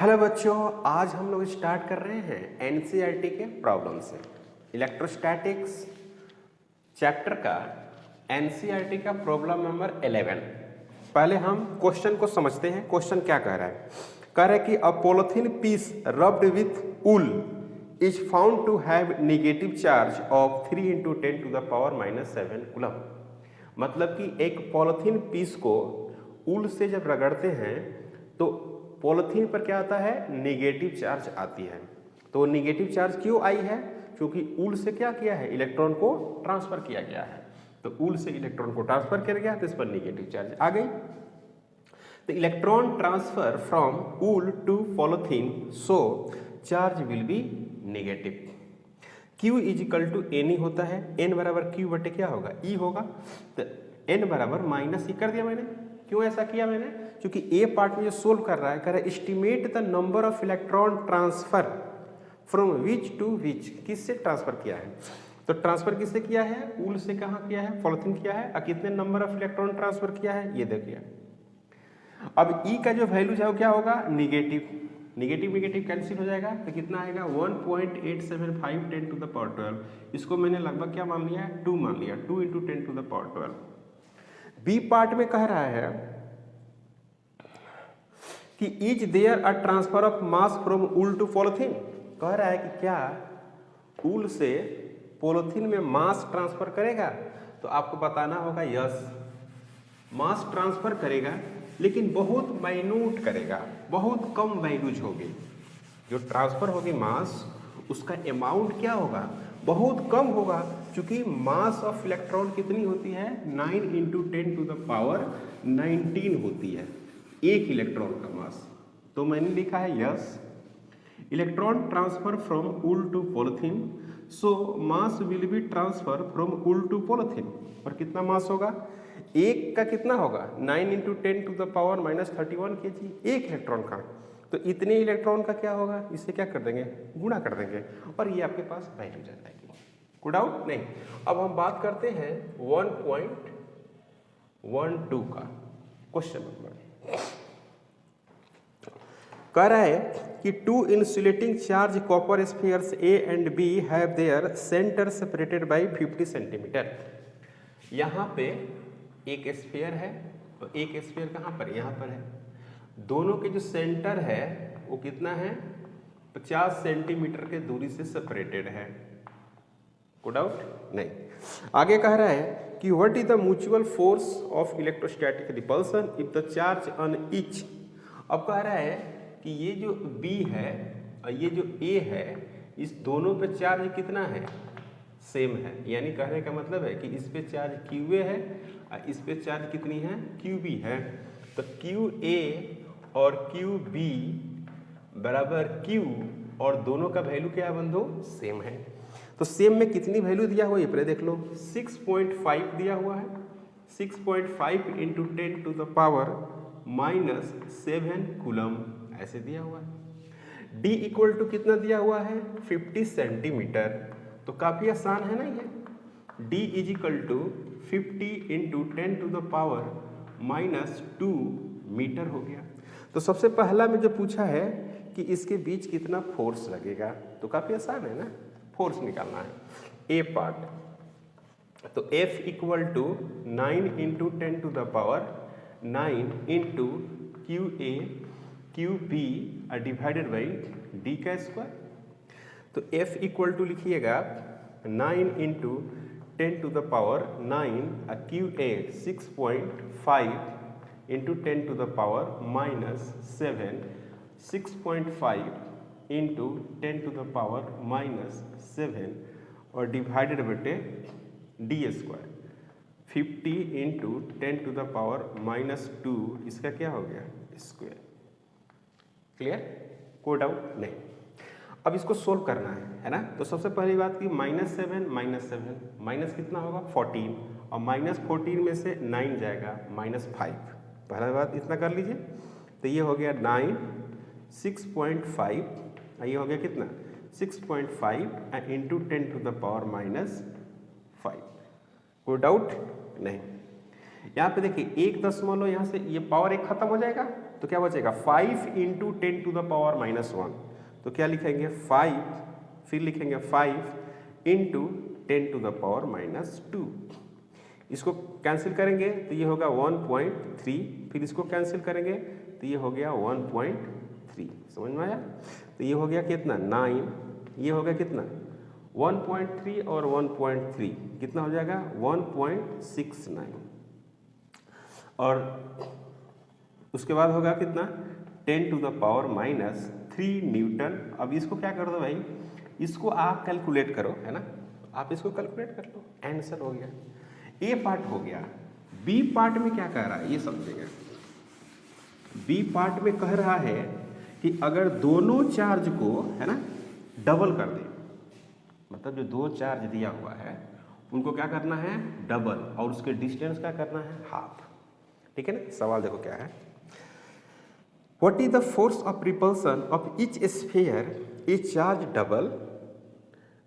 Hello बच्चों, आज हम लोग स्टार्ट कर रहे हैं एनसीईआरटी के प्रॉब्लम से। इलेक्ट्रोस्टैटिक्स चैप्टर का एनसीईआरटी का प्रॉब्लम नंबर 11। पहले हम क्वेश्चन को समझते हैं। क्वेश्चन क्या कह रहा है? कह रहा है कि a polythene piece rubbed with wool is found to have negative charge of 3 × 10⁻⁻7 coulomb. मतलब कि एक पॉलिथीन पीस को वूल से जब रगड़ते हैं तो पॉलिथीन पर क्या आता है? नेगेटिव चार्ज आती है। तो नेगेटिव चार्ज क्यों आई है? क्योंकि वूल से क्या किया है? इलेक्ट्रॉन को ट्रांसफर किया गया है। तो वूल से इलेक्ट्रॉन को ट्रांसफर किया गया तो इस पर नेगेटिव चार्ज आ गई। तो electron transfer from wool to polythene, so charge will be negative. Q = N ही होता है। N बराबर Q बटे क्या होगा? E होगा। तो N बराबर -E कर दिया मैंने। क्यों ऐसा किया मैंने? क्योंकि ए पार्ट में जो सोल्व कर रहा है, कह रहा है estimate the number of electron transfer from which to which. किससे ट्रांसफर किया है? तो ट्रांसफर किससे किया है? वूल से कहाँ किया है? पॉलिथीन किया है। और कितने नंबर ऑफ इलेक्ट्रॉन ट्रांसफर किया है ये देखिए। अब E का जो वैल्यू है वो क्या होगा? नेगेटिव। नेगेटिव नेगेटिव कैंसिल हो जाएगा तो कितना आएगा? 1.875 10⁻12। इसको मैंने लगभग क्या मान लिया है? 2 मान लिया। 2 × 10⁻12। बी पार्ट में कह रहा है कि is there a transfer of mass from wool to polythene. कह रहा है कि क्या वूल से पॉलिथीन में मास ट्रांसफर करेगा? तो आपको बताना होगा यस, मास ट्रांसफर करेगा, लेकिन बहुत माइन्यूट करेगा, बहुत कम वैल्यूज होगी। जो ट्रांसफर होगी मास, उसका अमाउंट क्या होगा? बहुत कम होगा। क्योंकि मास ऑफ इलेक्ट्रॉन कितनी होती है? 9 × 10⁻19 होती है एक इलेक्ट्रॉन का मास। तो मैंने लिखा है yes, electron transfer from wool to polythene, so mass will be transfer from wool to polythene. और कितना मास होगा? एक का कितना होगा? 9 × 10⁻31 kg एक इलेक्ट्रॉन का। तो इतने इलेक्ट्रॉन का क्या होगा? इससे क्या कर देंगे? गुणा कर देंगे और ये आपके पास वैल्यू आ जाएगी। कोई डाउट नहीं। अब हम बात करते हैं 1.12 का क्वेश्चन नंबर। कह रहा है कि 2 insulating charge copper spheres A and B have their centre separated by 50 centimetre. यहाँ पे एक स्फीयर है तो एक स्फीयर कहाँ पर? यहाँ पर है। दोनों के जो सेंटर है वो कितना है? 50 सेंटीमीटर के दूरी से सेपरेटेड है। कोई डाउट नहीं। आगे कह रहा है कि what is the mutual force of electrostatic repulsion if the charge on each. अब कह रहा है कि ये जो B है और ये जो A है, इस दोनों पे चार्ज कितना है? सेम है। यानी कहने का मतलब है कि इस पे चार्ज QA है और इस पे चार्ज कितनी है? QB है। तो QA और QB बराबर Q, और दोनों का वैल्यू क्या है बंधु? सेम है। तो सेम में कितनी वैल्यू दिया हुआ है? ये देख लो, 6.5 दिया हुआ है। 6.5 × 10⁻⁻7 कूलम ऐसे दिया हुआ है। D = कितना दिया हुआ है? 50 सेंटीमीटर। तो काफी आसान है ना ये। D = 50 × 10⁻2 मीटर हो गया। तो सबसे पहला में जो पूछा है कि इसके बीच कितना फोर्स लगेगा, तो काफी आसान है ना, फोर्स निकालना है। A पार्ट तो F = 9 × 10⁻9 QA QB divided by D का स्क्वायर। तो F = लिखिएगा 9 × 10⁻9 QA 6.5 × 10⁻7 6.5 × 10⁻7 और डिवाइडेड बटे D स्क्वायर। 50 × 10⁻2 इसका क्या हो गया? स्क्वायर। क्लियर? कोई डाउट नहीं। अब इसको सोल्व करना है ना। तो सबसे पहली बात कि -7 माइनस कितना होगा? 14, और -14 में से 9 जाएगा -5। पहला बात इतना कर लीजिए। तो ये हो गया 9, 6.5, ये हो गया कितना? 6.5 × 10⁻5। कोई डाउट नहीं। यहाँ पे देखिए 1 दशमलव, यहाँ से ये पावर 1 खत्म हो जाएगा तो क्या बचेगा 5 इंटू 10 टू द पावर -1, तो क्या लिखेंगे 5, फिर लिखेंगे 5 इंटू 10 टू द पावर -2। इसको कैंसिल करेंगे तो ये होगा 1.3, फिर इसको कैंसिल करेंगे तो ये हो गया 1.3। समझ में आया? तो ये हो गया कितना 9, ये हो गया कितना 1.3 और 1.3 कितना हो जाएगा 1.69, और उसके बाद होगा कितना 10 टू द पावर -3 न्यूटन। अब इसको क्या कर दो भाई, इसको आप कैलकुलेट करो, है ना, आप इसको कैलकुलेट कर लो, आंसर हो गया। ए पार्ट हो गया। बी पार्ट में क्या कह रहा है ये समझेंगे। बी पार्ट में कह रहा है कि अगर दोनों चार्ज को, है ना, डबल कर दे, मतलब जो दो चार्ज दिया हुआ है उनको क्या करना है डबल, और उसके डिस्टेंस क्या करना है हाफ। ठीक है ना। सवाल देखो क्या है, what is the force of repulsion of each sphere is charge double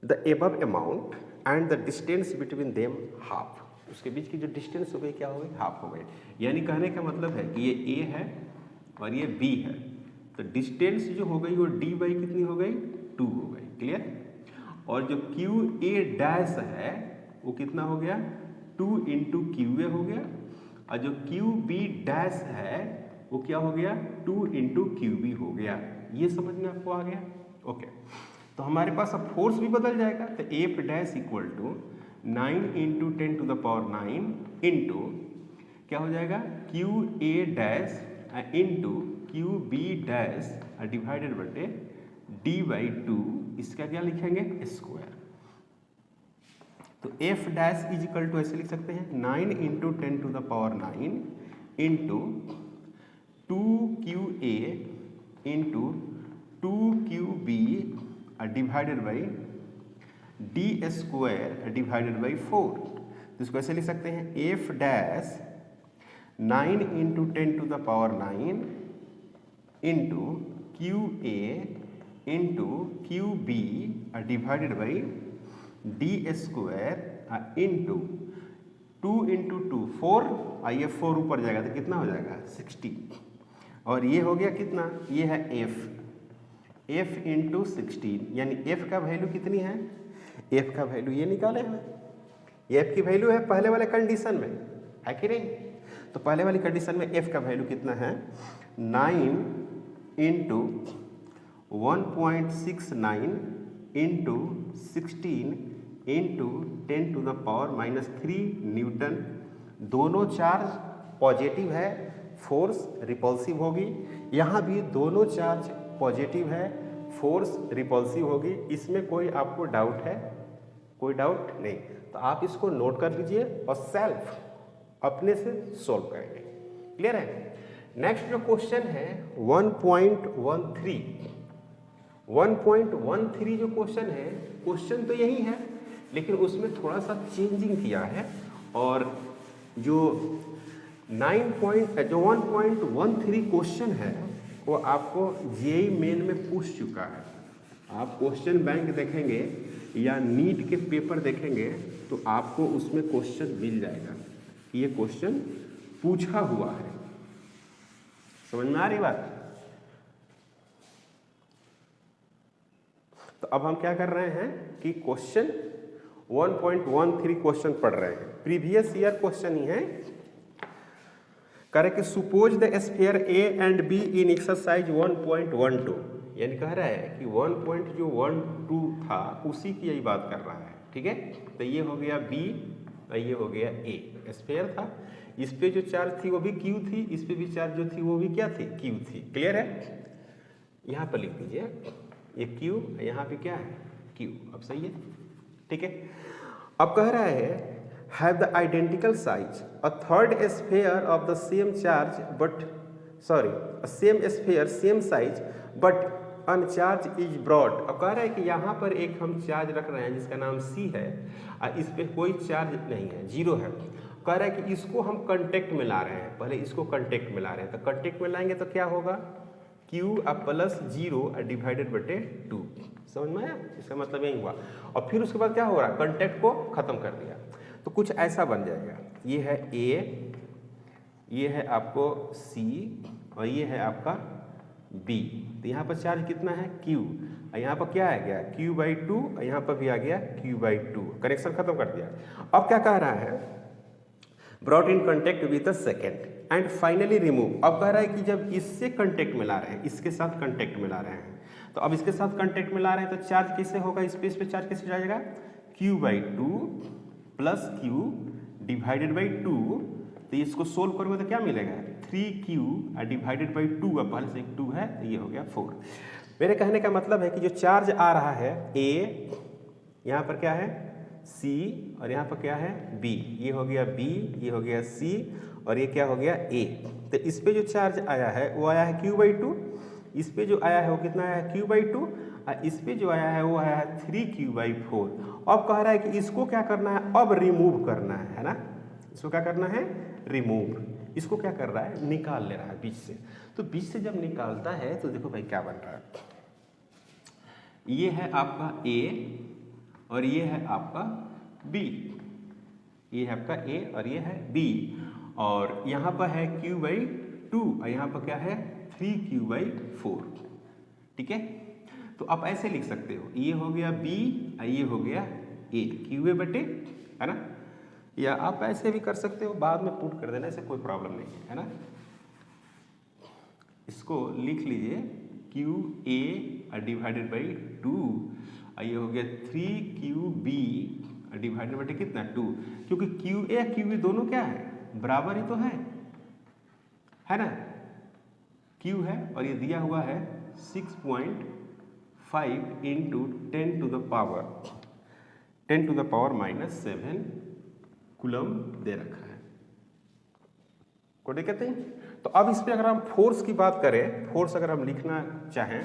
the above amount and the distance between them half. उसके बीच की जो डिस्टेंस हो गई क्या हो गई हाफ हो गई। यानी कहने का मतलब है कि ये ए है और ये बी है, तो डिस्टेंस जो हो गई वो डी बाई कितनी हो गई 2 हो गई। क्लियर। और जो क्यू ए डैश है वो कितना हो गया 2 इंटू क्यू ए हो गया, और जो क्यू बी डैश है वो क्या हो गया 2 इंटू क्यू बी हो गया। ये समझ में आपको आ गया। ओके, तो हमारे पास अब फोर्स भी बदल जाएगा, तो F dash equal to 9 into 10 to the power 9 into क्या हो जाएगा Q A dash into Q B dash divided बटे डी बाई 2, इसका क्या लिखेंगे स्क्वायर। तो F dash is equal to ऐसे लिख सकते हैं 9 into 10 to the power 9 into 2 Q A into 2 Q B divided by D square divided by 4। तो इसको ऐसे लिख सकते हैं F dash 9 into 10 to the power 9 into Q A into Q B divided by D square into 2 into 2 4, आइए 4 ऊपर जाएगा तो कितना हो जाएगा 60, और ये हो गया कितना, ये है एफ इंटू 16, यानी एफ का वैल्यू कितनी है, एफ का वैल्यू ये निकाले हैं, ये एफ की वैल्यू है पहले वाले कंडीशन में, है कि नहीं। तो पहले वाली कंडीशन में एफ का वैल्यू कितना है 9 into 1.69 into 16 into 10 to the power -3 newton. दोनों चार्ज पॉजिटिव है, फोर्स रिपल्सिव होगी। यहाँ भी दोनों चार्ज पॉजिटिव है, फोर्स रिपल्सिव होगी। इसमें कोई आपको डाउट है? कोई डाउट नहीं। तो आप इसको नोट कर लीजिए और सेल्फ अपने से सॉल्व करेंगे। क्लियर है। नेक्स्ट जो क्वेश्चन है 1.13 जो क्वेश्चन है, क्वेश्चन तो यही है लेकिन उसमें थोड़ा सा चेंजिंग किया है, और जो 1.13 क्वेश्चन है वो आपको जेईई मेन में पूछ चुका है। आप क्वेश्चन बैंक देखेंगे या नीट के पेपर देखेंगे तो आपको उसमें क्वेश्चन मिल जाएगा कि ये क्वेश्चन पूछा हुआ है। समझ में आ रही बात। तो अब हम क्या कर रहे हैं कि क्वेश्चन 1.13 क्वेश्चन पढ़ रहे हैं, प्रीवियस ईयर क्वेश्चन ही है। कह रहे कि suppose the sphere A and be in exercise 1.12, यानी कह रहा है कि 1.12 था उसी की यही बात कर रहा है। ठीक है। तो ये हो गया बी और ये हो गया ए, स्फीयर था। इस पे जो चार्ज थी वो भी क्यू थी, इस पे भी चार्ज जो थी वो भी क्या थी क्यू थी। क्लियर है। यहाँ पर लिख दीजिए ये क्यू, यहाँ पे क्या है क्यू। अब सही है। ठीक है। अब कह रहा है have the identical size a third sphere of the same charge but a same sphere same size but uncharged is brought। अब कह रहा है कि यहाँ पर एक हम चार्ज रख रहे हैं जिसका नाम C है और इस पे कोई चार्ज नहीं है, जीरो है। कह रहा है कि इसको हम कांटेक्ट में ला रहे हैं, पहले इसको कांटेक्ट में ला रहे हैं। तो कांटेक्ट में लाएंगे तो क्या होगा Q प्लस 0 डिवाइडेड बटे 2। समझ में आया। इसका मतलब यही हुआ। और फिर उसके बाद क्या हो रहा है कांटेक्ट को खत्म कर दिया तो कुछ ऐसा बन जाएगा। ये है A, ये है आपको C और ये है आपका B। तो यहाँ पर चार्ज कितना है Q, और यहाँ पर क्या आ गया Q/2, और यहाँ पर भी आ गया Q/2। कनेक्शन खत्म कर दिया। अब क्या कह रहा है, brought in contact with the second and finally remove. अब कह रहा है कि जब इससे कॉन्टेक्ट में ला रहे हैं, इसके साथ कॉन्टेक्ट में ला रहे हैं, तो अब इसके साथ कॉन्टेक्ट में ला रहे हैं तो चार्ज कैसे होगा, स्पेस पे चार्ज कैसे जाएगा, Q/2 plus Q divided by 2। तो इसको सोल्व करोगे तो क्या मिलेगा, 3Q डिवाइडेड बाई 2। अब पहले से एक 2 है तो ये हो गया 4। मेरे कहने का मतलब है कि जो चार्ज आ रहा है A, यहाँ पर क्या है C, और यहाँ पर क्या है B, ये हो गया B, ये हो गया C, और ये क्या हो गया A। तो इस पे जो चार्ज आया है वो आया है Q/2, इस पे जो आया है वो कितना आया है Q/2, और इस पे जो आया है वो आया है 3Q/4। अब कह रहा है कि इसको क्या करना है, अब रिमूव करना है ना, इसको क्या करना है, रिमूव। इसको क्या कर रहा है, निकाल ले रहा है बीच से। तो बीच से जब निकालता है तो देखो भाई क्या बन रहा है, ये है आपका A और ये है आपका B, ये है आपका A और ये है B, और यहाँ पर है Q/2 और यहाँ पर क्या है 3Q/4। ठीक है, तो आप ऐसे लिख सकते हो, ये हो गया B और ये हो गया A, QA बटे, है ना, या आप ऐसे भी कर सकते हो, बाद में पुट कर देना, ऐसे कोई प्रॉब्लम नहीं है ना। इसको लिख लीजिए QA डिवाइडेड बाई 2, ये हो गया 3QB डिवाइडेड बाई कितना 2, क्योंकि QA QB दोनों क्या है, बराबर ही तो है ना। Q है और ये दिया हुआ है 6.5 into 10 to the power -7 coulomb दे रखा है, को दिक्कत नहीं। तो अब इस पे अगर हम फोर्स की बात करें, फोर्स अगर हम लिखना चाहें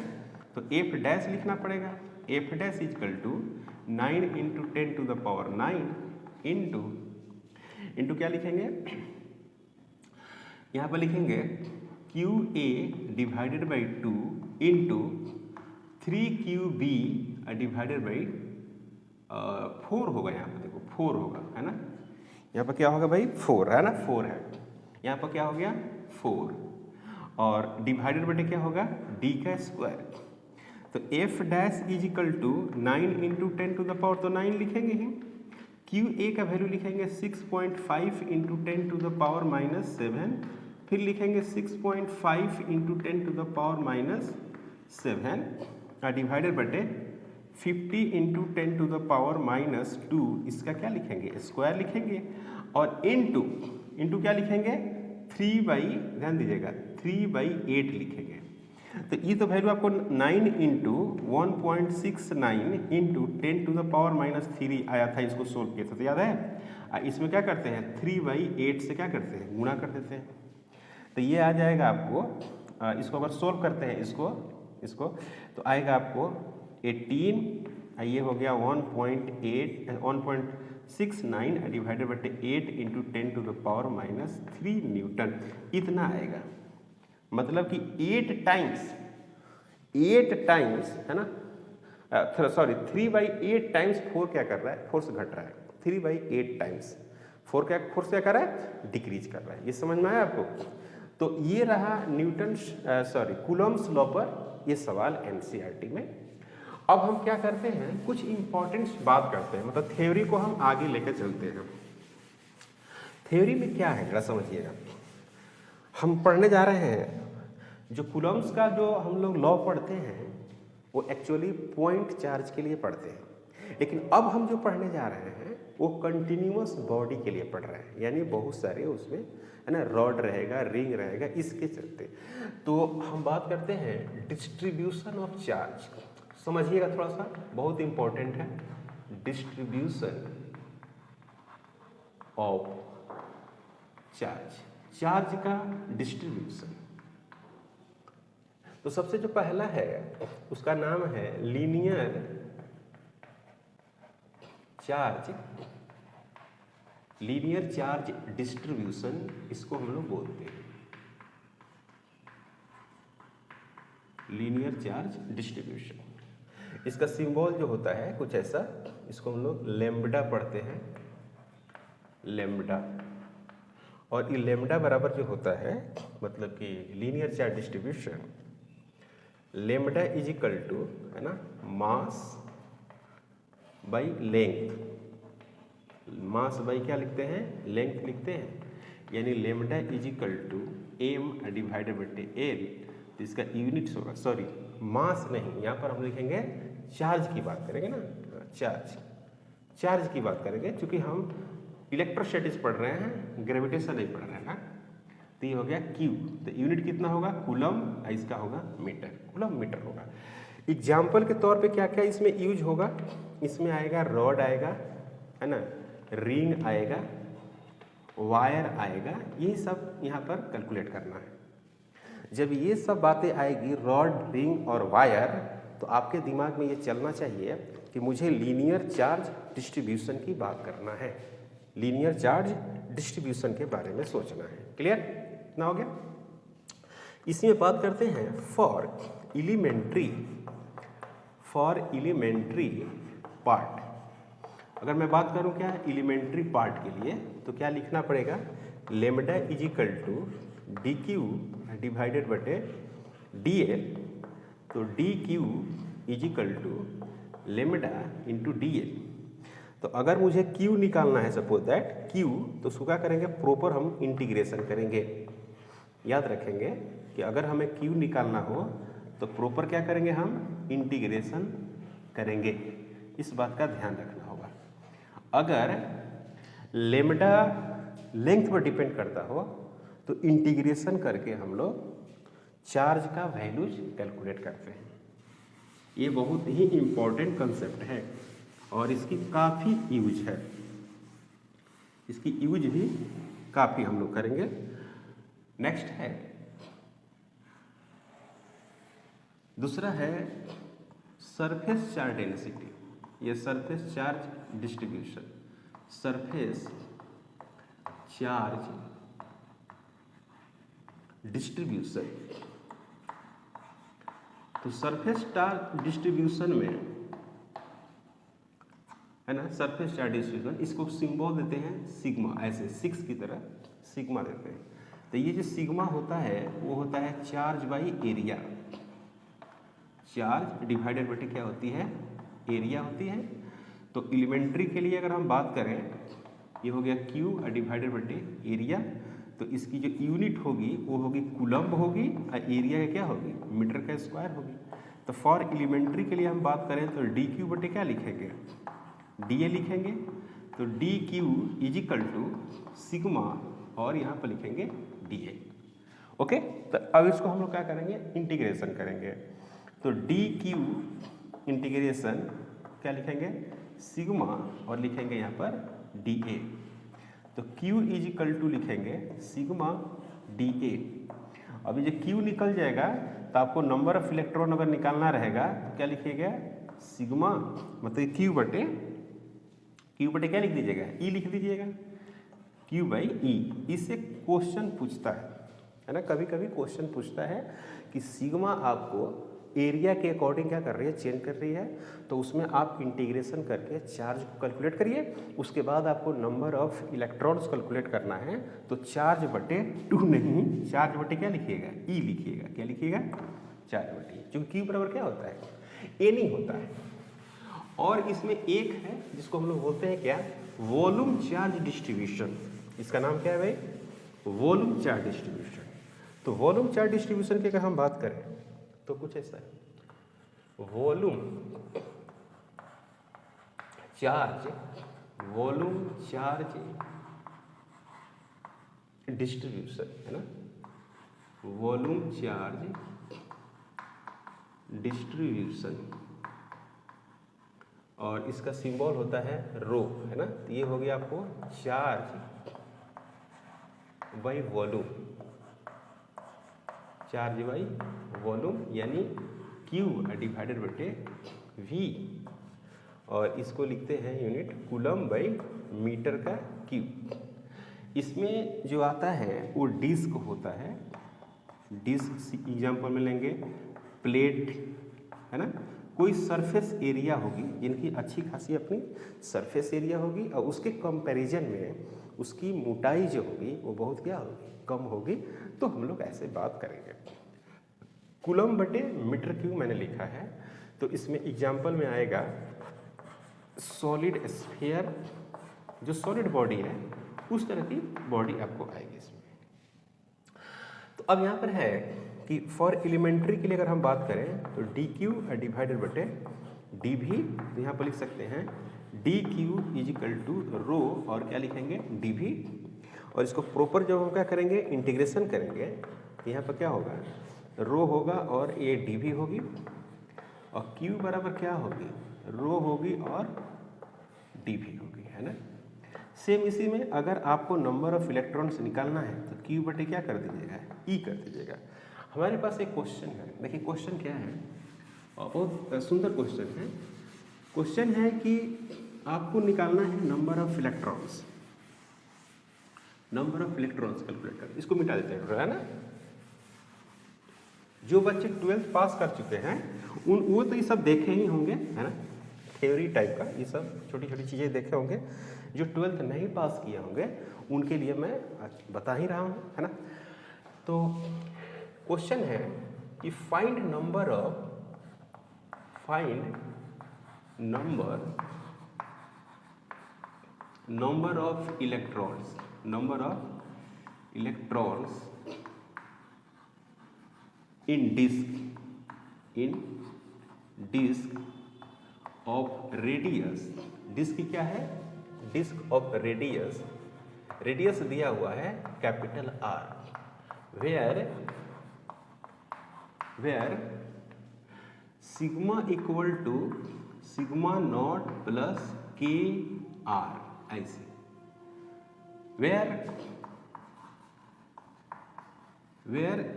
तो F डैश लिखना पड़ेगा। F dash is equal to 9 into 10 to the power 9 into क्या लिखेंगे, यहाँ पर लिखेंगे QA divided by 2 into 3QB divided by 4 होगा, यहाँ पर देखो 4 होगा, है ना, यहाँ पर क्या होगा भाई 4, है ना, 4 है, यहाँ पर क्या हो गया 4, और डिवाइडेड बटे क्या होगा D का स्क्वायर। तो F dash is equal to 9 into 10 to the power, तो 9 लिखेंगे ही, QA का वैल्यू लिखेंगे 6.5 इंटू 10 टू द पावर -7, फिर लिखेंगे 6.5 into 10 to the power -7 divided बटे 50 इंटू 10 टू द पावर -2, इसका क्या लिखेंगे, स्क्वायर लिखेंगे, और इंटू क्या लिखेंगे 3/, ध्यान दीजिएगा 3/8 लिखेंगे। तो ये तो वैल्यू आपको 9 into 1.69 into 10 to the power -3 आया था, इसको सोल्व किया था तो याद है। इसमें क्या करते हैं 3/8 से क्या करते हैं, गुणा कर देते हैं, तो ये आ जाएगा आपको, इसको अगर सोल्व करते हैं इसको तो आएगा आपको 18, ये हो गया 1.69 डिवाइडेड बटे 8 into 10 to the power -3 newton, इतना आएगा। मतलब कि 8 टाइम्स है ना, सॉरी 3/8 टाइम्स 4 क्या कर रहा है, फोर्स घट रहा है, 3/8 टाइम्स फोर्स क्या कर रहा है, डिक्रीज कर रहा है। ये समझ में आया आपको। तो ये रहा कूलम्स लॉ पर ये सवाल NCERT में। अब हम क्या करते हैं, कुछ इंपॉर्टेंट बात करते हैं, मतलब थ्योरी को हम आगे लेकर चलते हैं। थ्योरी में क्या है जरा समझिएगा, हम पढ़ने जा रहे हैं जो कूलम्स का जो हम लोग लॉ पढ़ते हैं वो एक्चुअली पॉइंट चार्ज के लिए पढ़ते हैं, लेकिन अब हम जो पढ़ने जा रहे हैं वो कंटिन्यूअस बॉडी के लिए पढ़ रहे हैं, यानी बहुत सारे उसमें है ना, रॉड रहेगा, रिंग रहेगा, इसके चलते। तो हम बात करते हैं डिस्ट्रीब्यूशन ऑफ चार्ज, समझिएगा थोड़ा सा, बहुत इंपॉर्टेंट है, डिस्ट्रीब्यूशन ऑफ चार्ज का डिस्ट्रीब्यूशन। तो सबसे जो पहला है उसका नाम है लीनियर चार्ज डिस्ट्रीब्यूशन, इसको हम लोग बोलते हैं लीनियर चार्ज डिस्ट्रीब्यूशन। इसका सिंबल जो होता है कुछ ऐसा, इसको हम लोग लैम्ब्डा पढ़ते हैं, लैम्ब्डा, और ये लैम्ब्डा बराबर जो होता है मतलब कि linear charge distribution, lambda is equal to, है ना, mass by length, mass by क्या लिखते हैं, लेंथ लिखते हैं, यानी lambda is equal to M divided by L. तो इसका यूनिट्स होगा, सॉरी मास नहीं, यहाँ पर हम लिखेंगे चार्ज की बात करेंगे ना, चार्ज की बात करेंगे, क्योंकि हम इलेक्ट्रोस्टैटिक्स पढ़ रहे हैं, ग्रेविटेशन नहीं पढ़ रहे हैं ना। तो ये हो गया क्यू, तो यूनिट कितना होगा, कूलम, इसका होगा मीटर, कूलम मीटर होगा। एग्जाम्पल के तौर पे क्या क्या इसमें यूज होगा, इसमें आएगा रॉड आएगा, है ना, रिंग आएगा, वायर आएगा, यही सब यहाँ पर कैलकुलेट करना है। जब ये सब बातें आएगी, रॉड, रिंग और वायर, तो आपके दिमाग में ये चलना चाहिए कि मुझे लीनियर चार्ज डिस्ट्रीब्यूशन की बात करना है, लीनियर चार्ज डिस्ट्रीब्यूशन के बारे में सोचना है। क्लियर, इतना हो गया। इसमें बात करते हैं फॉर एलिमेंट्री पार्ट। अगर मैं बात करूं क्या एलिमेंट्री पार्ट के लिए, तो क्या लिखना पड़ेगा, lambda is equal to D Q divided बटे डी एल। तो D Q is equal to lambda into D L. तो अगर मुझे क्यू निकालना है, सपोज दैट क्यू, तो उसको क्या करेंगे, प्रॉपर हम इंटीग्रेशन करेंगे। याद रखेंगे कि अगर हमें क्यू निकालना हो तो प्रॉपर क्या करेंगे, हम इंटीग्रेशन करेंगे, इस बात का ध्यान रखना होगा। अगर लेमडा लेंथ पर डिपेंड करता हो तो इंटीग्रेशन करके हम लोग चार्ज का वैल्यूज कैलकुलेट करते हैं। ये बहुत ही इम्पोर्टेंट कंसेप्ट है और इसकी काफ़ी यूज है, इसकी यूज भी काफ़ी हम लोग करेंगे। नेक्स्ट है, दूसरा है सरफेस चार्ज डेंसिटी, ये surface charge distribution, surface charge distribution. तो सरफेस चार्ज डिस्ट्रीब्यूशन में, है ना, सरफेस चार्ज डिस्ट्रीब्यूशन, इसको सिंबल देते हैं सिग्मा, ऐसे 6 की तरह सिग्मा देते हैं। तो ये जो सिग्मा होता है वो होता है charge by area, charge divided बटे क्या होती है, एरिया होती है। तो एलिमेंट्री के लिए अगर हम बात करें, ये हो गया क्यू डिवाइडेड बटे एरिया, तो इसकी जो यूनिट होगी वो होगी कूलम्ब होगी और एरिया क्या होगी, मीटर का स्क्वायर होगी। तो फॉर एलिमेंट्री के लिए हम बात करें तो डी क्यू बटे क्या लिखेंगे, डी ए लिखेंगे। तो D Q is equal to sigma और यहाँ पर लिखेंगे डी ए। ओके, तो अब इसको हम लोग क्या करेंगे, इंटीग्रेशन करेंगे। तो डी क्यू इंटीग्रेशन क्या लिखेंगे, सिग्मा और लिखेंगे यहाँ पर डी ए। तो Q इज इक्वल टू लिखेंगे सिग्मा डी ए। अभी जो Q निकल जाएगा तो आपको नंबर ऑफ इलेक्ट्रॉन अगर निकालना रहेगा तो क्या लिखिएगा, सिग्मा, मतलब Q बटे क्या लिख दीजिएगा, E लिख दीजिएगा, Q बाई E। इससे क्वेश्चन पूछता है ना, कभी कभी क्वेश्चन पूछता है कि सिग्मा आपको एरिया के अकॉर्डिंग क्या कर रही है, चेंज कर रही है, तो उसमें आप इंटीग्रेशन करके चार्ज को कैलकुलेट करिए। उसके बाद आपको नंबर ऑफ इलेक्ट्रॉन्स कैलकुलेट करना है, तो चार्ज बटे 2 नहीं, चार्ज बटे क्या लिखिएगा, ई लिखिएगा। क्या लिखिएगा, चार्ज बटे, क्योंकि क्यू बराबर क्या होता है, ए नहीं होता है। और इसमें एक है जिसको हम लोग बोलते हैं क्या, वॉल्यूम चार्ज डिस्ट्रीब्यूशन। इसका नाम क्या है भाई, वॉल्यूम चार्ज डिस्ट्रीब्यूशन। तो वॉल्यूम चार्ज डिस्ट्रीब्यूशन की अगर हम बात करें तो कुछ ऐसा है, वॉल्यूम चार्ज डिस्ट्रीब्यूशन, है ना, वॉल्यूम चार्ज डिस्ट्रीब्यूशन, और इसका सिंबल होता है रो, है ना। तो ये हो गया आपको charge by volume, charge by volume यानी Q डिवाइडेड बटे V, और इसको लिखते हैं यूनिट कूलम बाई मीटर का Q। इसमें जो आता है वो डिस्क होता है, डिस्क एग्जाम्पल में लेंगे प्लेट, है ना, कोई सरफेस एरिया होगी जिनकी अच्छी खासी अपनी सरफेस एरिया होगी और उसके कंपैरिजन में उसकी मोटाई जो होगी वो बहुत क्या होगी, कम होगी, तो हम लोग ऐसे बात करेंगे। कूलम बटे मीटर क्यूब मैंने लिखा है, तो इसमें एग्जाम्पल में आएगा सॉलिड स्फीयर, जो सॉलिड बॉडी है उस तरह की बॉडी आपको आएगी इसमें। तो अब यहाँ पर है कि फॉर एलिमेंट्री के लिए अगर हम बात करें तो डी क्यू डिवाइडेड बटे डी भी, तो यहाँ पर लिख सकते हैं D Q is equal to rho, और क्या लिखेंगे डी भी, और इसको प्रॉपर जब हम क्या करेंगे इंटीग्रेशन करेंगे तो यहाँ पर क्या होगा, रो होगा और ये डी भी होगी, और क्यू बराबर क्या होगी, रो होगी और डी भी होगी, है ना। सेम इसी में अगर आपको नंबर ऑफ इलेक्ट्रॉन्स निकालना है तो क्यू बटे क्या कर दीजिएगा, ई कर दीजिएगा। हमारे पास एक क्वेश्चन है, देखिए क्वेश्चन क्या है, और बहुत सुंदर क्वेश्चन है। क्वेश्चन है कि आपको निकालना है number of electrons, number of electrons calculate कर, इसको मिटा देते हैं, है ना। जो बच्चे 12th पास कर चुके हैं वो तो ये सब देखे ही होंगे, है ना, थ्योरी टाइप का ये सब छोटी छोटी चीज़ें देखे होंगे। जो 12th नहीं पास किए होंगे उनके लिए मैं बता ही रहा हूँ, है ना। तो क्वेश्चन है कि find number of electrons, number of electrons in disc of radius, disc क्या है, डिस्क ऑफ रेडियस, रेडियस दिया हुआ है capital R, where sigma equal to sigma naught plus के आर, ऐसे where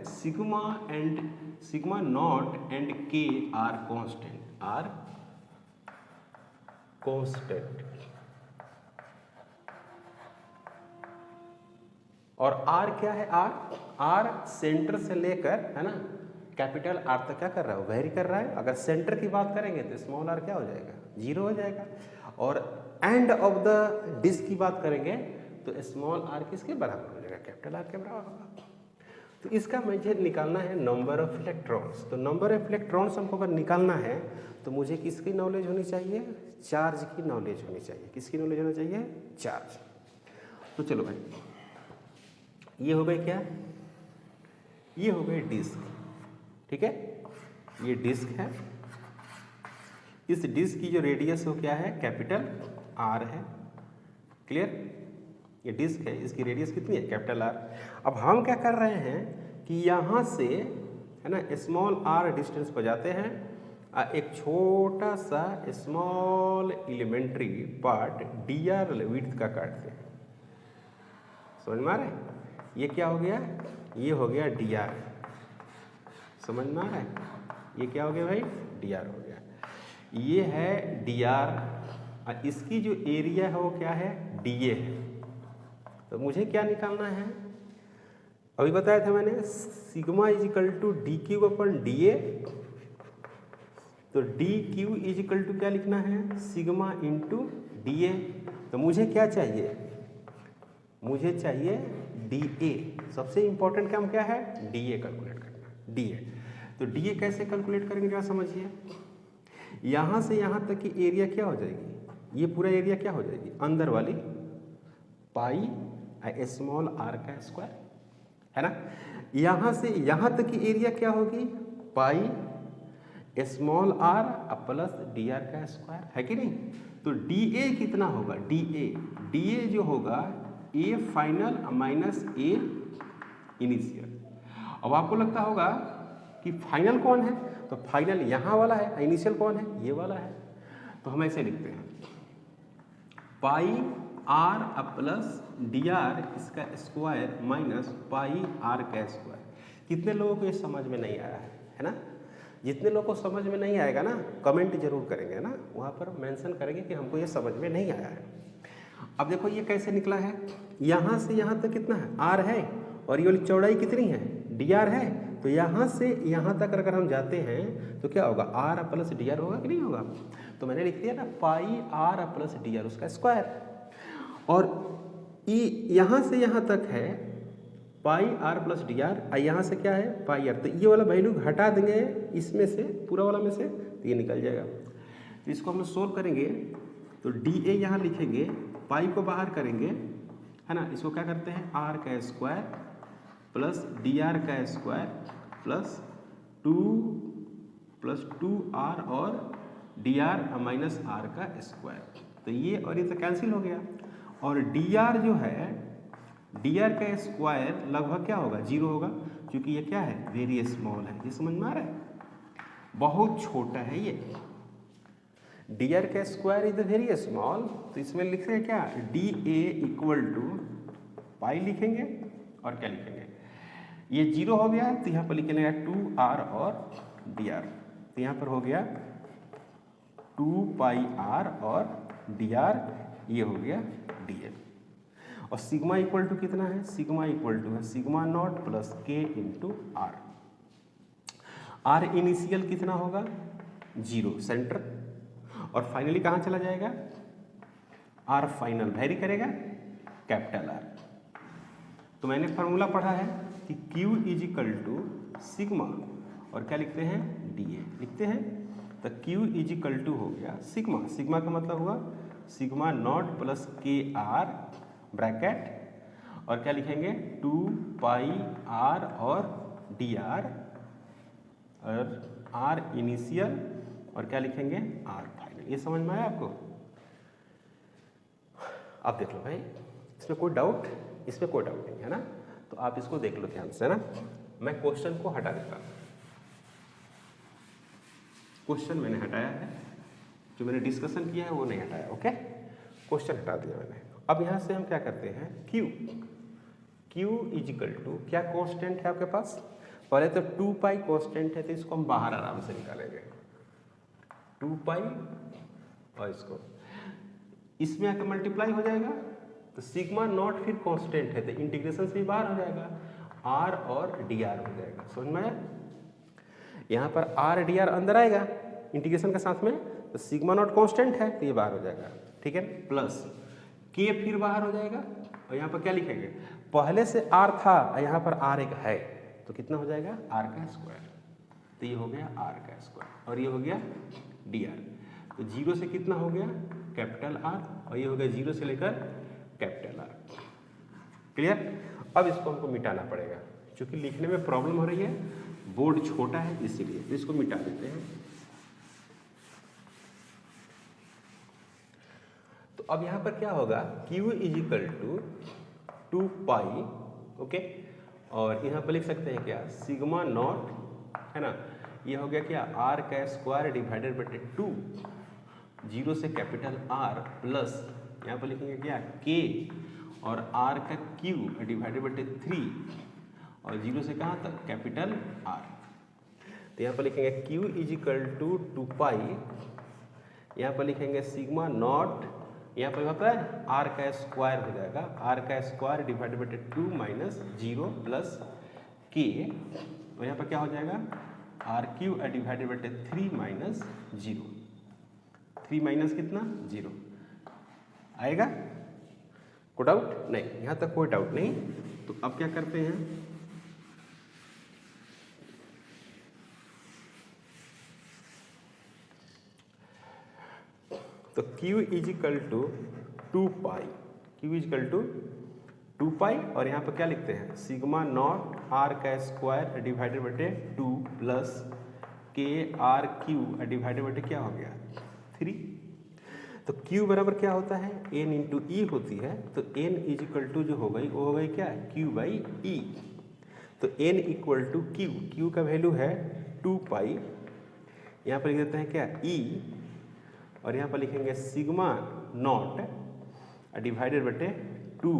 sigma naught and K R constant, और R क्या है, आर सेंटर से लेकर, है ना, कैपिटल आर तक क्या कर रहा है, वेरी कर रहा है। अगर सेंटर की बात करेंगे तो स्मॉल आर क्या हो जाएगा, 0 हो जाएगा, और एंड ऑफ द डिस्क की बात करेंगे तो स्मॉल आर किसके बराबर हो जाएगा, कैपिटल आर के बराबर होगा। तो इसका मुझे निकालना है नंबर ऑफ इलेक्ट्रॉन्स। तो नंबर ऑफ इलेक्ट्रॉन्स हमको अगर निकालना है तो मुझे किसकी नॉलेज होनी चाहिए, चार्ज की नॉलेज होनी चाहिए। किसकी नॉलेज होना चाहिए, चार्ज। तो चलो भाई, ये हो गई क्या, ये हो गई डिस्क, ठीक है, ये डिस्क है। इस डिस्क की जो रेडियस हो क्या है, कैपिटल आर है, क्लियर। ये डिस्क है, इसकी रेडियस कितनी है, कैपिटल आर। अब हम क्या कर रहे हैं कि यहाँ से, है ना, स्मॉल आर डिस्टेंस पर जाते हैं, एक छोटा सा small elementary part D R width का काटते हैं। समझ में आ रहा है, ये क्या हो गया, ये हो गया डी आर। समझ में आ रहा है, ये क्या हो गया भाई, डी आर हो गया। ये है डी आर, इसकी जो एरिया है वो क्या है, डी ए है। तो मुझे क्या निकालना है, अभी बताया था मैंने, sigma is equal to D Q upon D A. तो D Q is equal to क्या लिखना है, सिग्मा इंटू डी ए। तो मुझे क्या चाहिए, मुझे चाहिए डी ए। सबसे इंपॉर्टेंट काम क्या है, डी ए कैलकुलेट करना, डी ए। तो डी ए कैसे कैलकुलेट करेंगे, क्या समझिए, यहाँ से यहाँ तक की एरिया क्या हो जाएगी, ये पूरा एरिया क्या हो जाएगी, अंदर वाली पाई स्मॉल आर का स्क्वायर, है ना। यहाँ से यहाँ तक की एरिया क्या होगी, pi small R plus D R का स्क्वायर, है कि नहीं। तो डी ए कितना होगा, डी ए जो होगा A final minus A initial. अब आपको लगता होगा कि फाइनल कौन है, तो फाइनल यहाँ वाला है, इनिशियल कौन है, ये वाला है। तो हम ऐसे लिखते हैं, पाई आर प्लस डी आर इसका स्क्वायर माइनस पाई आर का स्क्वायर। कितने लोगों को ये समझ में नहीं आया है ना। जितने लोगों को समझ में नहीं आएगा ना, कमेंट जरूर करेंगे ना, वहाँ पर मेंशन करेंगे कि हमको ये समझ में नहीं आया है। अब देखो ये कैसे निकला है, यहाँ से यहाँ तक कितना है, आर है, और ये वाली चौड़ाई कितनी है, डी आर है। तो यहाँ से यहाँ तक अगर हम जाते हैं तो क्या होगा, आर प्लस डी आर होगा कि नहीं होगा। तो मैंने लिख दिया ना पाई आर प्लस डी आर उसका स्क्वायर, और यहाँ से यहाँ तक है पाई आर प्लस डी आर, यहाँ से क्या है पाई आर। तो ये वाला वैल्यू हटा देंगे इसमें से, पूरा वाला में से, तो ये निकल जाएगा। तो इसको हम लोग सोल्व करेंगे तो डी ए यहाँ लिखेंगे, पाई को बाहर करेंगे है ना, इसको क्या करते हैं आर का स्क्वायर प्लस डी आर का स्क्वायर प्लस टू आर और डी आर माइनस आर का स्क्वायर। तो ये और ये तो कैंसिल हो गया, और डी आर जो है डी आर का स्क्वायर लगभग क्या होगा 0 होगा, क्योंकि ये क्या है वेरी स्मॉल है। ये समझ में आ रहा है, बहुत छोटा है ये। डी आर का स्क्वायर इज वेरी स्मॉल, तो इसमें लिखेंगे क्या डी ए इक्वल टू पाई लिखेंगे, और क्या लिखेंगे ये 0 हो गया तो यहाँ पर लिखेंगे 2r और dr। तो यहाँ पर हो गया 2 पाई r और dr, ये हो गया dl। और सिग्मा इक्वल टू कितना है, सिग्मा इक्वल टू है sigma naught plus k into R. R initial कितना होगा 0 सेंटर, और फाइनली कहाँ चला जाएगा आर फाइनल वेरी करेगा कैपिटल आर। तो मैंने फार्मूला पढ़ा है कि Q is equal to sigma, और क्या लिखते हैं डी ए लिखते हैं। तो Q इज इक्वल टू हो गया सिग्मा, सिग्मा का मतलब हुआ सिग्मा नॉट प्लस के आर ब्रैकेट, और क्या लिखेंगे 2 पाई आर और डी आर, और आर इनिशियल, और क्या लिखेंगे आर फाइनल। ये समझ में आया आपको। आप देख लो भाई, इसमें कोई डाउट, इसमें कोई डाउट नहीं है ना, तो आप इसको देख लो ध्यान से ना। मैं क्वेश्चन को हटा देता हूँ, क्वेश्चन मैंने हटाया है, जो मैंने डिस्कशन किया है वो नहीं हटाया। ओके, क्वेश्चन हटा दिया मैंने। अब यहाँ से हम क्या करते हैं Q इज इक्वल टू क्या कांस्टेंट है आपके पास, पहले तो 2 पाई कांस्टेंट है, तो इसको हम बाहर आराम से निकालेंगे 2 पाई, और इसको इसमें आकर मल्टीप्लाई हो जाएगा, तो सिग्मा नॉट फिर कांस्टेंट है तो इंटीग्रेशन से भी बाहर हो जाएगा, आर और डी आर हो जाएगा। समझ में आया, यहाँ पर आर डी आर अंदर आएगा इंटीग्रेशन के साथ में, तो सिग्मा नॉट कांस्टेंट है तो ये बाहर हो जाएगा, ठीक है, प्लस के फिर बाहर हो जाएगा, और यहाँ पर क्या लिखेंगे पहले से आर था यहाँ पर आर एक है, तो कितना हो जाएगा आर का स्क्वायर। तो ये हो गया आर का स्क्वायर, और ये हो गया डी आर। तो 0 से कितना हो गया कैपिटल आर, और ये हो गया 0 से लेकर कैपिटल आर। क्लियर। अब इसको हमको मिटाना पड़ेगा, क्योंकि लिखने में प्रॉब्लम हो रही है, बोर्ड छोटा है इसीलिए। तो इसको मिटा देते हैं। तो अब यहाँ पर क्या होगा Q is equal to 2 pi, okay, और यहाँ पर लिख सकते हैं क्या सिग्मा नॉट, है ना, ये हो गया क्या आर का स्क्वायर डिवाइडेड बाय 2, 0 से कैपिटल आर, प्लस यहाँ पर लिखेंगे क्या के और आर का Q डिवाइडेड बाय 3, और 0 से कहाँ तक कैपिटल आर। तो यहाँ पर लिखेंगे Q इज इक्वल टू 2 पाई, यहाँ पर लिखेंगे सिग्मा नॉट, यहाँ पर होता है आर का स्क्वायर हो जाएगा, आर का square divided by 2 minus 0 plus K, और यहाँ पर क्या हो जाएगा R Q divided by 3 minus 0, 3 minus कितना 0 आएगा। कोई डाउट नहीं, यहाँ तक कोई डाउट नहीं। तो अब क्या करते हैं, तो Q is equal to 2 pi, Q is equal to 2 pi, और यहाँ पर क्या लिखते हैं सिग्मा नॉट आर का स्क्वायर डिवाइडेड बाय 2 प्लस के आर क्यू डिवाइडेड बाय क्या हो गया 3। तो Q बराबर क्या होता है n इंटू ई होती है, तो n इज इक्वल टू जो हो गई वो हो गई क्या Q बाई ई। तो n इक्वल टू Q का वैल्यू है 2 पाई, यहाँ पर लिख देते हैं क्या e, और यहाँ पर लिखेंगे सिग्मा नॉट डिवाइडेड बटे 2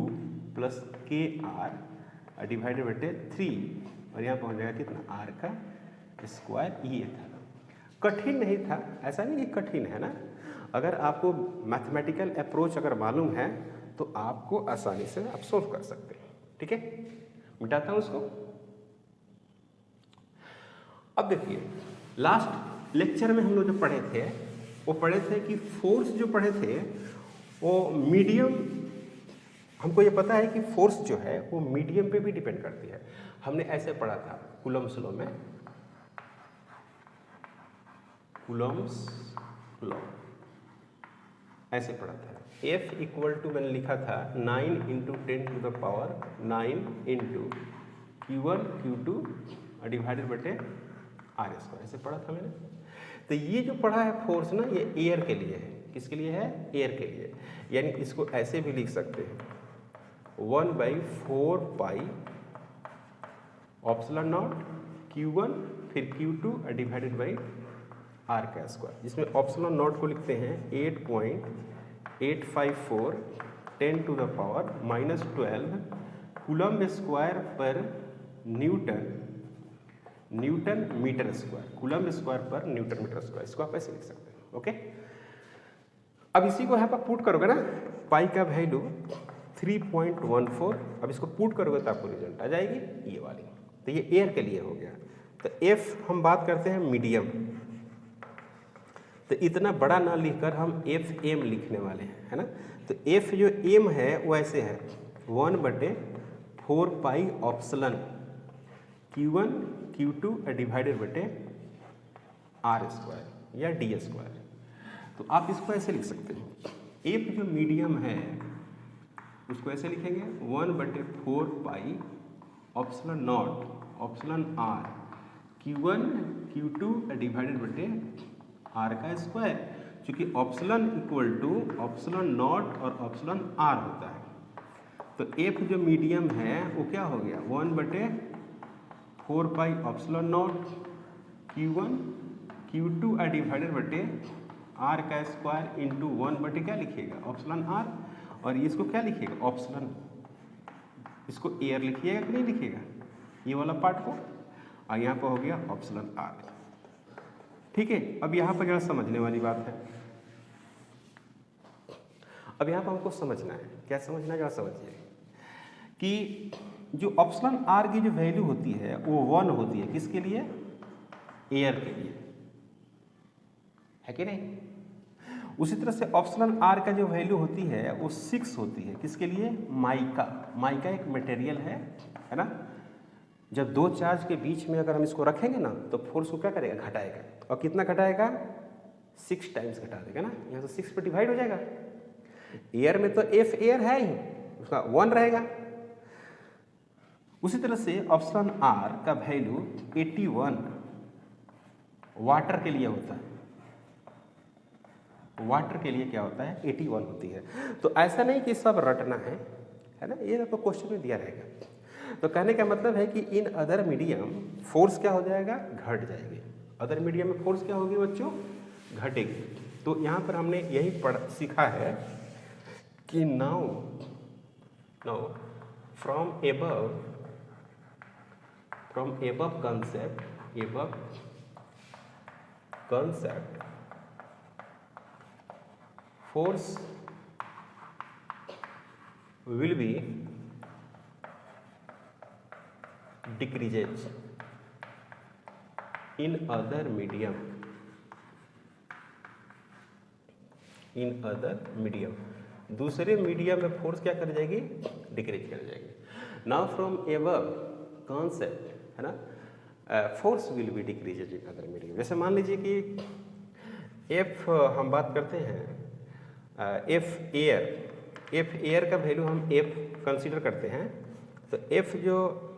प्लस के आर डिवाइडेड बटे 3, और यहाँ पर हो जाएगा कितना आर का स्क्वायर। ये था, कठिन नहीं था, ऐसा नहीं कि कठिन है ना। अगर आपको मैथमेटिकल अप्रोच अगर मालूम है तो आपको आसानी से आप सोल्व कर सकते हैं। ठीक है, मिटाता हूँ उसको। अब देखिए लास्ट लेक्चर में हम लोग जो पढ़े थे वो पढ़े थे कि फोर्स जो पढ़े थे वो मीडियम, हमको ये पता है कि फोर्स जो है वो मीडियम पे भी डिपेंड करती है। हमने ऐसे पढ़ा था कूलम्स लॉ में, कूलम्स लॉ ऐसे पढ़ा था। F इक्वल टू मैंने लिखा था 9 into 10 to the power 9 into Q1 Q2 divided बटे आर स्क्वायर, ऐसे पढ़ा था मैंने। तो ये जो पढ़ा है फोर्स ना, ये एयर के लिए है। किसके लिए है? एयर के लिए। यानी इसको ऐसे भी लिख सकते हैं 1/4 पाई ऑप्सिलॉन नॉट Q1 फिर Q2 डिवाइडेड बाई आर का स्क्वायर, जिसमें ऑप्सिलॉन नॉट को लिखते हैं 8.854 10 to the power -12 coulomb square per newton, newton metre square, coulomb square per newton metre square, इसको आप ऐसे लिख सकते हैं। ओके, अब इसी को यहाँ पर पुट करोगे ना, पाई का वैल्यू 3.14, अब इसको पुट करोगे तो आपको रिजल्ट आ जाएगी ये वाली। तो ये एयर के लिए हो गया। तो एफ हम बात करते हैं मीडियम, तो इतना बड़ा ना लिखकर हम एफ एम लिखने वाले हैं, है ना। तो एफ जो एम है वो ऐसे है 1/4 पाई ऑप्सिलन Q1 Q2 डिवाइडेड बटे आर स्क्वायर या डी स्क्वायर। तो आप इसको ऐसे लिख सकते हैं, एफ जो मीडियम है उसको ऐसे लिखेंगे 1/4 pi epsilon not epsilon R Q1 Q2 divided बटे आर का स्क्वायर, क्योंकि epsilon equal to epsilon not और ऑप्सिलन आर होता है। तो एफ जो मीडियम है वो क्या हो गया 1/4 pi epsilon not Q1 Q2 divided बटे आर का स्क्वायर इंटू 1 बटे क्या लिखिएगा ऑप्सिलन आर, और इसको क्या लिखिएगा ऑप्सिलन, इसको एयर लिखिएगा कि नहीं लिखिएगा ये वाला पार्ट को, और यहाँ पर हो गया ऑप्सिलन आर। ठीक है, अब यहाँ पर जरा समझने वाली बात है। अब यहाँ पर हमको समझना है, क्या समझना है जरा समझिए कि जो ऑप्सिलन आर की जो वैल्यू होती है वो 1 होती है, किसके लिए? एयर के लिए, है कि नहीं। उसी तरह से ऑप्सिलन आर का जो वैल्यू होती है वो 6 होती है, किसके लिए? माइका, माइका एक मटेरियल है ना। जब दो चार्ज के बीच में अगर हम इसको रखेंगे ना तो फोर्स को क्या करेगा? घटाएगा, और कितना घटाएगा? 6 टाइम्स घटा देगा ना, यहाँ से 6 पर डिवाइड हो जाएगा। एयर में तो एफ एयर है ही, उसका 1 रहेगा। उसी तरह से ऑप्सिलन आर का वैल्यू 81 वाटर के लिए होता है, वाटर के लिए क्या होता है? 81 होती है। तो ऐसा नहीं कि सब रटना है ना, ये आपको क्वेश्चन में दिया रहेगा। तो कहने का मतलब है कि इन अदर मीडियम फोर्स क्या हो जाएगा? घट जाएगी। अदर मीडियम में फोर्स क्या होगी बच्चों? घटेगी। तो यहाँ पर हमने यही सीखा है कि now from above concept force will be decreases in other medium, दूसरे मीडियम में फोर्स क्या कर जाएगी? डिक्रीज कर जाएगी। नाउ फ्रॉम एबव कॉन्सेप्ट, है ना, force will be decreases in other medium. जैसे मान लीजिए कि एफ हम बात करते हैं एफ एयर का वैल्यू हम एफ कंसीडर करते हैं। तो एफ जो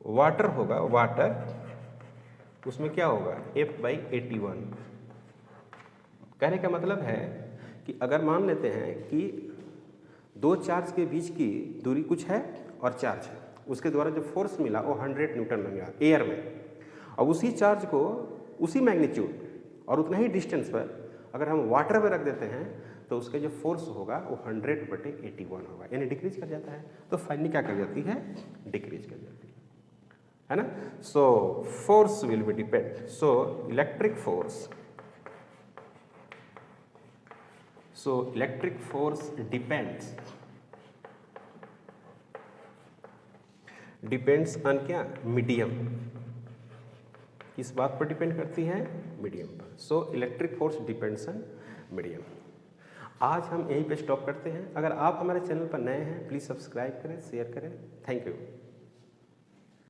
वाटर होगा, वाटर उसमें क्या होगा? F/81। कहने का मतलब है कि अगर मान लेते हैं कि दो चार्ज के बीच की दूरी कुछ है और चार्ज है, उसके द्वारा जो फोर्स मिला वो 100 न्यूटन में मिला एयर में, और उसी चार्ज को उसी मैग्नीट्यूड और उतना ही डिस्टेंस पर अगर हम वाटर में रख देते हैं तो उसका जो फोर्स होगा वो 100/81 होगा, यानी डिक्रीज कर जाता है। तो फाइनली क्या कर जाती है? डिक्रीज कर जाती है ना। So force will be depend, so electric force depends on क्या? मीडियम, किस बात पर डिपेंड करती है? मीडियम पर। So electric force depends on medium. आज हम यहीं पे स्टॉप करते हैं। अगर आप हमारे चैनल पर नए हैं प्लीज़ सब्सक्राइब करें, शेयर करें। Thank you.